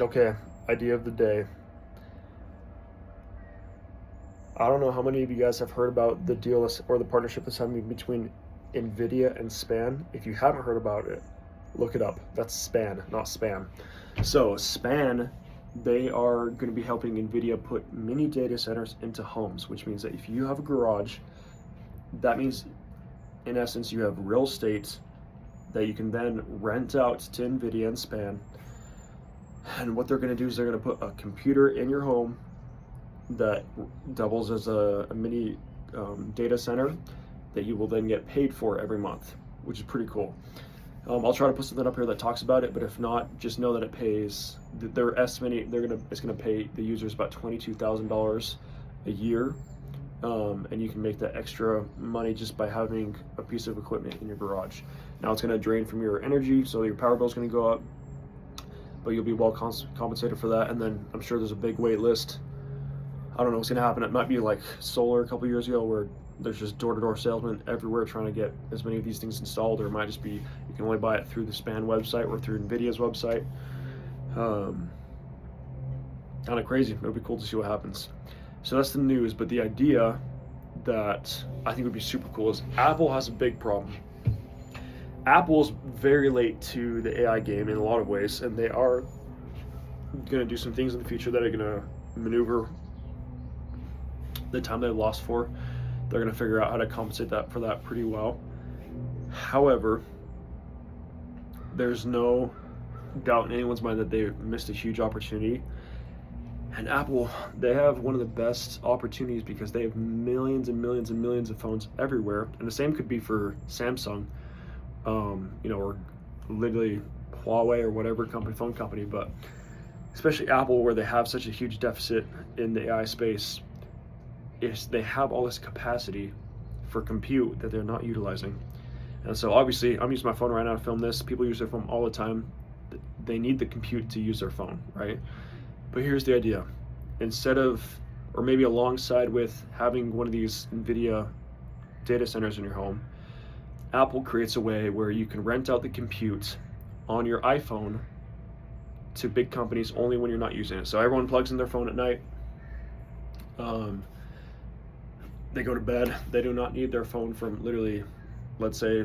Okay, idea of the day. I don't know how many of you guys have heard about the deal or the partnership that's happening between NVIDIA and SPAN. If you haven't heard about it, look it up. That's SPAN, not spam. So SPAN, they are going to be helping NVIDIA put mini data centers into homes, which means that if you have a garage, that means in essence you have real estate that you can then rent out to NVIDIA and SPAN. And what they're going to do is they're going to put a computer in your home that doubles as a mini data center that you will then get paid for every month, which is pretty cool. I'll try to put something up here that talks about it, but if not, just know that it pays. They're estimating it's gonna pay the users about $22,000 a year, and you can make that extra money just by having a piece of equipment in your garage. Now it's gonna drain from your energy, so your power bill is gonna go up, but you'll be well compensated for that. And then I'm sure there's a big wait list. I don't know what's gonna happen. It might be like solar a couple years ago, where there's just door-to-door salesmen everywhere trying to get as many of these things installed, or it might just be you can only buy it through the SPAN website or through NVIDIA's website. Kind of crazy. It'll be cool to see what happens. So that's the news, but the idea that I think would be super cool is Apple has a big problem. Apple's very late to the AI game in a lot of ways, and they are going to do some things in the future that are going to maneuver the time they've lost for. They're going to figure out how to compensate for that pretty well. However, there's no doubt in anyone's mind that they missed a huge opportunity. And Apple, they have one of the best opportunities because they have millions and millions and millions of phones everywhere. And the same could be for Samsung, or literally Huawei or whatever phone company. But especially Apple, where they have such a huge deficit in the AI space, is they have all this capacity for compute that they're not utilizing. And so obviously I'm using my phone right now to film this. People use their phone all the time. They need the compute to use their phone, right? But here's the idea. Instead of, or maybe alongside with having one of these NVIDIA data centers in your home, Apple creates a way where you can rent out the compute on your iPhone to big companies only when you're not using it. So everyone plugs in their phone at night. They go to bed. They do not need their phone from literally, let's say,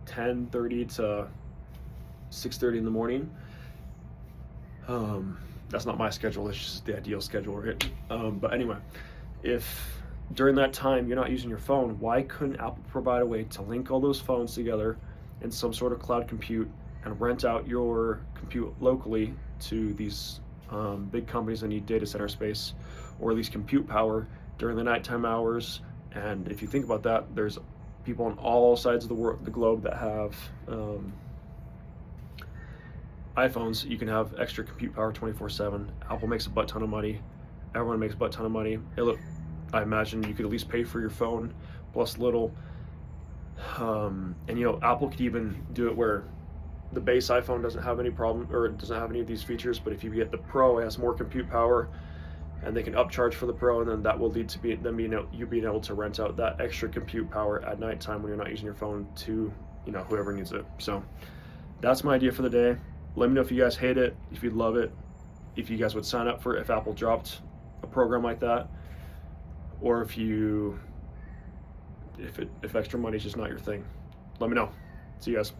10:30 to 6:30 in the morning. That's not my schedule. It's just the ideal schedule, right? But anyway, if during that time you're not using your phone, why couldn't Apple provide a way to link all those phones together in some sort of cloud compute and rent out your compute locally to these big companies that need data center space, or at least compute power during the nighttime hours? And if you think about that, there's people on all sides of the globe that have iPhones. You can have extra compute power 24/7. Apple makes a butt ton of money. Everyone makes a butt ton of money. I imagine you could at least pay for your phone plus little. And Apple could even do it where the base iPhone doesn't have any problem, or it doesn't have any of these features, but if you get the Pro, it has more compute power, and they can upcharge for the Pro, and then that will lead to you being able to rent out that extra compute power at nighttime when you're not using your phone to whoever needs it. So that's my idea for the day. Let me know if you guys hate it, if you'd love it, if you guys would sign up for it if Apple dropped a program like that, or if extra money is just not your thing. Let me know. See you guys.